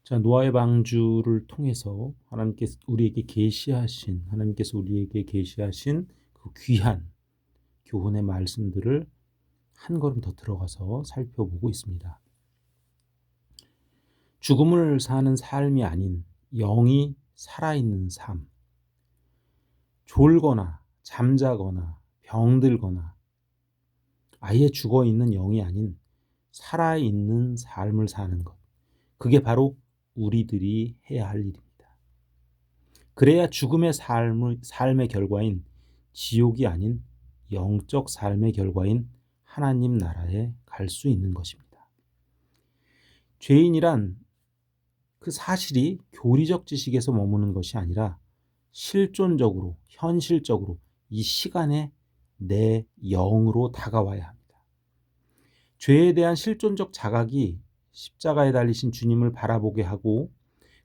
자, 노아의 방주를 통해서 하나님께서 우리에게 계시하신 그 귀한 교훈의 말씀들을 한 걸음 더 들어가서 살펴보고 있습니다. 죽음을 사는 삶이 아닌 영이 살아있는 삶, 졸거나 잠자거나 병들거나 아예 죽어있는 영이 아닌 살아있는 삶을 사는 것, 그게 바로 우리들이 해야 할 일입니다. 그래야 죽음의 삶의 결과인 지옥이 아닌 영적 삶의 결과인 하나님 나라에 갈 수 있는 것입니다. 죄인이란 그 사실이 교리적 지식에서 머무는 것이 아니라 실존적으로, 현실적으로 이 시간에 내 영으로 다가와야 합니다. 죄에 대한 실존적 자각이 십자가에 달리신 주님을 바라보게 하고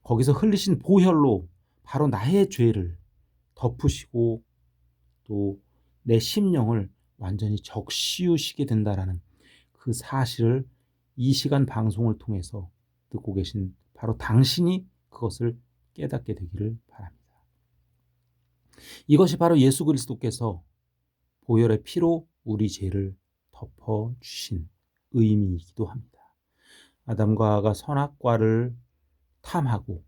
거기서 흘리신 보혈로 바로 나의 죄를 덮으시고 또 내 심령을 완전히 적시우시게 된다라는 그 사실을 이 시간 방송을 통해서 듣고 계신 바로 당신이 그것을 깨닫게 되기를 바랍니다. 이것이 바로 예수 그리스도께서 보혈의 피로 우리 죄를 덮어주신 의미이기도 합니다. 아담과 하와가 선악과를 탐하고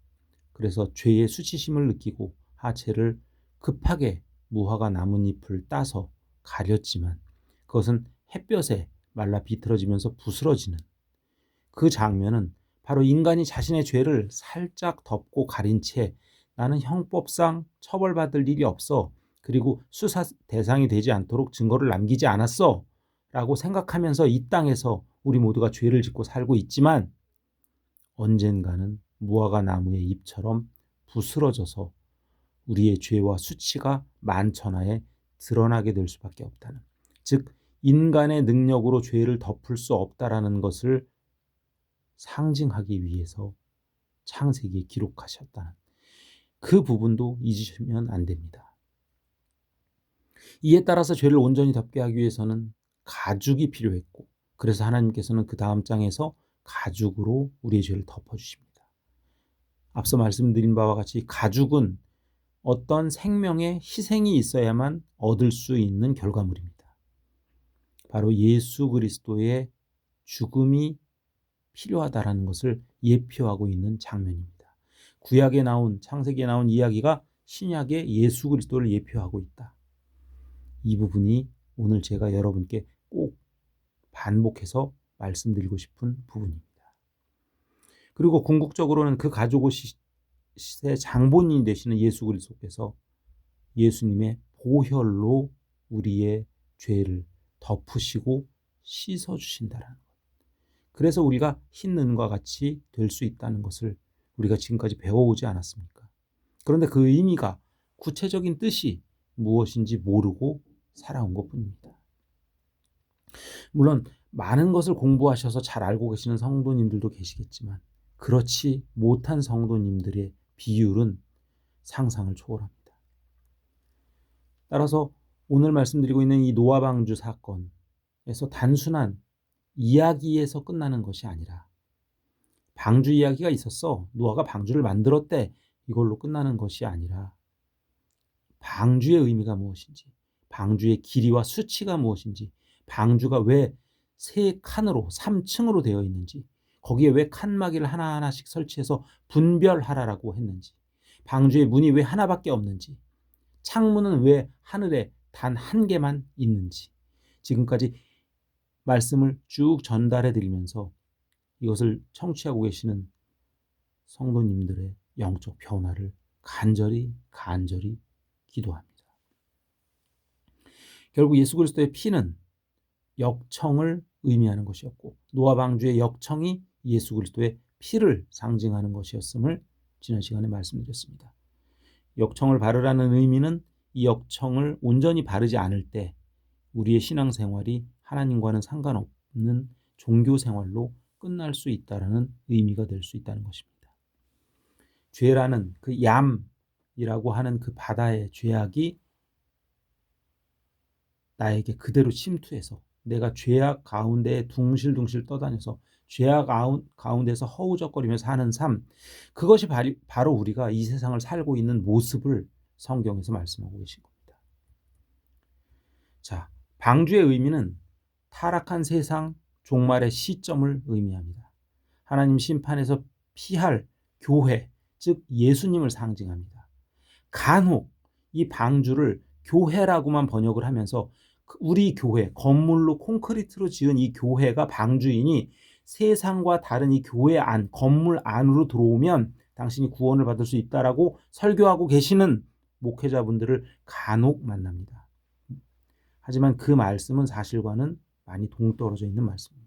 그래서 죄의 수치심을 느끼고 하체를 급하게 무화과 나뭇잎을 따서 가렸지만 그것은 햇볕에 말라 비틀어지면서 부스러지는 그 장면은 바로 인간이 자신의 죄를 살짝 덮고 가린 채 나는 형법상 처벌받을 일이 없어, 그리고 수사 대상이 되지 않도록 증거를 남기지 않았어 라고 생각하면서 이 땅에서 우리 모두가 죄를 짓고 살고 있지만 언젠가는 무화과 나무의 잎처럼 부스러져서 우리의 죄와 수치가 만천하에 드러나게 될 수밖에 없다는, 즉 인간의 능력으로 죄를 덮을 수 없다라는 것을 상징하기 위해서 창세기에 기록하셨다는 그 부분도 잊으시면 안 됩니다. 이에 따라서 죄를 온전히 덮게 하기 위해서는 가죽이 필요했고, 그래서 하나님께서는 그 다음 장에서 가죽으로 우리의 죄를 덮어주십니다. 앞서 말씀드린 바와 같이 가죽은 어떤 생명의 희생이 있어야만 얻을 수 있는 결과물입니다. 바로 예수 그리스도의 죽음이 필요하다라는 것을 예표하고 있는 장면입니다. 구약에 나온, 창세기에 나온 이야기가 신약의 예수 그리스도를 예표하고 있다. 이 부분이 오늘 제가 여러분께 꼭 반복해서 말씀드리고 싶은 부분입니다. 그리고 궁극적으로는 그 가죽옷의 장본인이 되시는 예수 그리스도께서 예수님의 보혈로 우리의 죄를 덮으시고 씻어주신다는 것. 그래서 우리가 흰 은과 같이 될 수 있다는 것을 우리가 지금까지 배워오지 않았습니까? 그런데 그 의미가, 구체적인 뜻이 무엇인지 모르고 살아온 것뿐입니다. 물론 많은 것을 공부하셔서 잘 알고 계시는 성도님들도 계시겠지만 그렇지 못한 성도님들의 비율은 상상을 초월합니다. 따라서 오늘 말씀드리고 있는 이 노아 방주 사건에서 단순한 이야기에서 끝나는 것이 아니라, 방주 이야기가 있었어, 노아가 방주를 만들었대, 이걸로 끝나는 것이 아니라 방주의 의미가 무엇인지, 방주의 길이와 수치가 무엇인지, 방주가 왜 3칸으로 3층으로 되어 있는지, 거기에 왜 칸막이를 하나하나씩 설치해서 분별하라라고 했는지, 방주의 문이 왜 하나밖에 없는지, 창문은 왜 하늘에 단 한 개만 있는지, 지금까지 말씀을 쭉 전달해 드리면서 이것을 청취하고 계시는 성도님들의 영적 변화를 간절히 기도합니다. 결국 예수 그리스도의 피는 역청을 의미하는 것이었고, 노아 방주의 역청이 예수 그리스도의 피를 상징하는 것이었음을 지난 시간에 말씀드렸습니다. 역청을 바르라는 의미는 이 역청을 온전히 바르지 않을 때 우리의 신앙생활이 하나님과는 상관없는 종교생활로 끝날 수 있다는 의미가 될 수 있다는 것입니다. 죄라는 그 얌이라고 하는 그 바다의 죄악이 나에게 그대로 침투해서 내가 죄악 가운데 둥실둥실 떠다녀서 죄악 가운데서 허우적거리며 사는 삶, 그것이 바로 우리가 이 세상을 살고 있는 모습을 성경에서 말씀하고 계신 겁니다. 자, 방주의 의미는 타락한 세상 종말의 시점을 의미합니다. 하나님 심판에서 피할 교회, 즉 예수님을 상징합니다. 간혹 이 방주를 교회라고만 번역을 하면서 우리 교회, 건물로 콘크리트로 지은 이 교회가 방주이니 세상과 다른 이 교회 안, 건물 안으로 들어오면 당신이 구원을 받을 수 있다라고 설교하고 계시는 목회자분들을 간혹 만납니다. 하지만 그 말씀은 사실과는 많이 동떨어져 있는 말씀입니다.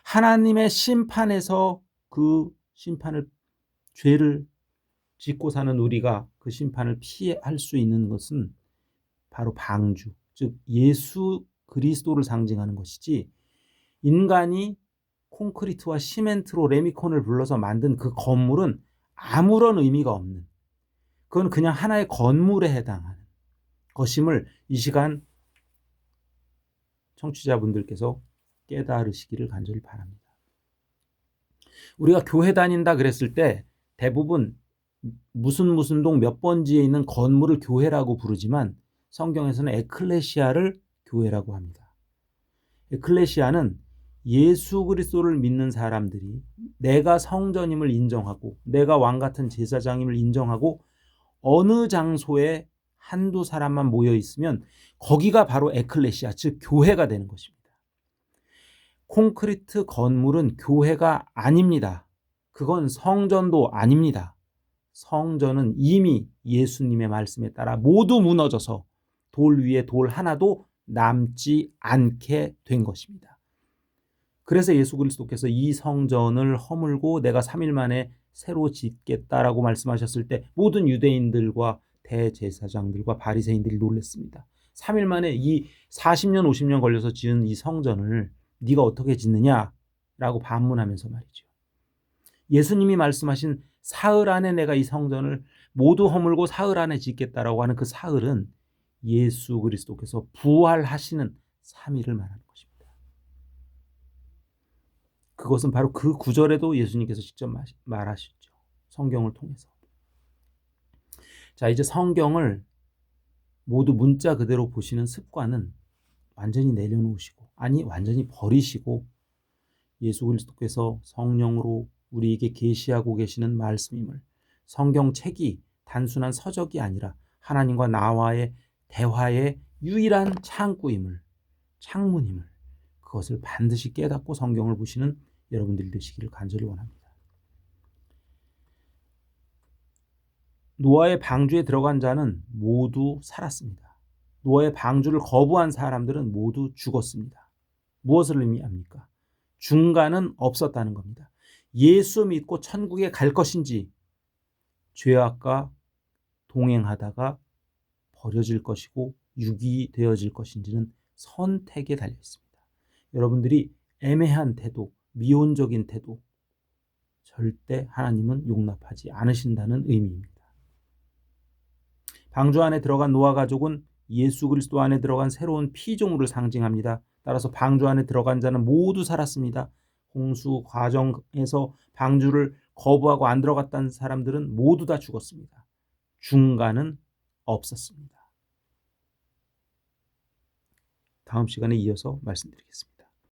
하나님의 심판에서 그 심판을, 죄를 짓고 사는 우리가 그 심판을 피할 수 있는 것은 바로 방주, 즉 예수 그리스도를 상징하는 것이지, 인간이 콘크리트와 시멘트로 레미콘을 불러서 만든 그 건물은 아무런 의미가 없는, 그건 그냥 하나의 건물에 해당하는 것임을 이 시간 청취자분들께서 깨달으시기를 간절히 바랍니다. 우리가 교회 다닌다 그랬을 때 대부분 무슨 동 몇 번지에 있는 건물을 교회라고 부르지만 성경에서는 에클레시아를 교회라고 합니다. 에클레시아는 예수 그리스도를 믿는 사람들이 내가 성전임을 인정하고 내가 왕 같은 제사장임을 인정하고 어느 장소에 한두 사람만 모여 있으면 거기가 바로 에클레시아, 즉 교회가 되는 것입니다. 콘크리트 건물은 교회가 아닙니다. 그건 성전도 아닙니다. 성전은 이미 예수님의 말씀에 따라 모두 무너져서 돌 위에 돌 하나도 남지 않게 된 것입니다. 그래서 예수 그리스도께서 이 성전을 허물고 내가 3일 만에 새로 짓겠다라고 말씀하셨을 때 모든 유대인들과 대제사장들과 바리새인들이 놀랐습니다. 3일 만에 이 40년 50년 걸려서 지은 이 성전을 네가 어떻게 짓느냐라고 반문하면서 말이죠. 예수님이 말씀하신 사흘 안에 내가 이 성전을 모두 허물고 사흘 안에 짓겠다라고 하는 그 사흘은 예수 그리스도께서 부활하시는 3일을 말하는 것입니다. 그것은 바로 그 구절에도 예수님께서 직접 말하셨죠. 성경을 통해서. 자, 이제 성경을 모두 문자 그대로 보시는 습관은 완전히 내려놓으시고, 아니 완전히 버리시고, 예수 그리스도께서 성령으로 우리에게 계시하고 계시는 말씀임을, 성경책이 단순한 서적이 아니라 하나님과 나와의 대화의 유일한 창구임을, 창문임을, 그것을 반드시 깨닫고 성경을 보시는 여러분들이 되시기를 간절히 원합니다. 노아의 방주에 들어간 자는 모두 살았습니다. 노아의 방주를 거부한 사람들은 모두 죽었습니다. 무엇을 의미합니까? 중간은 없었다는 겁니다. 예수 믿고 천국에 갈 것인지 죄악과 동행하다가 버려질 것이고 유기되어질 것인지는 선택에 달려 있습니다. 여러분들이 애매한 태도, 미온적인 태도, 절대 하나님은 용납하지 않으신다는 의미입니다. 방주 안에 들어간 노아 가족은 예수 그리스도 안에 들어간 새로운 피조물을 상징합니다. 따라서 방주 안에 들어간 자는 모두 살았습니다. 홍수 과정에서 방주를 거부하고 안 들어갔다는 사람들은 모두 다 죽었습니다. 중간은 없었습니다. 다음 시간에 이어서 말씀드리겠습니다.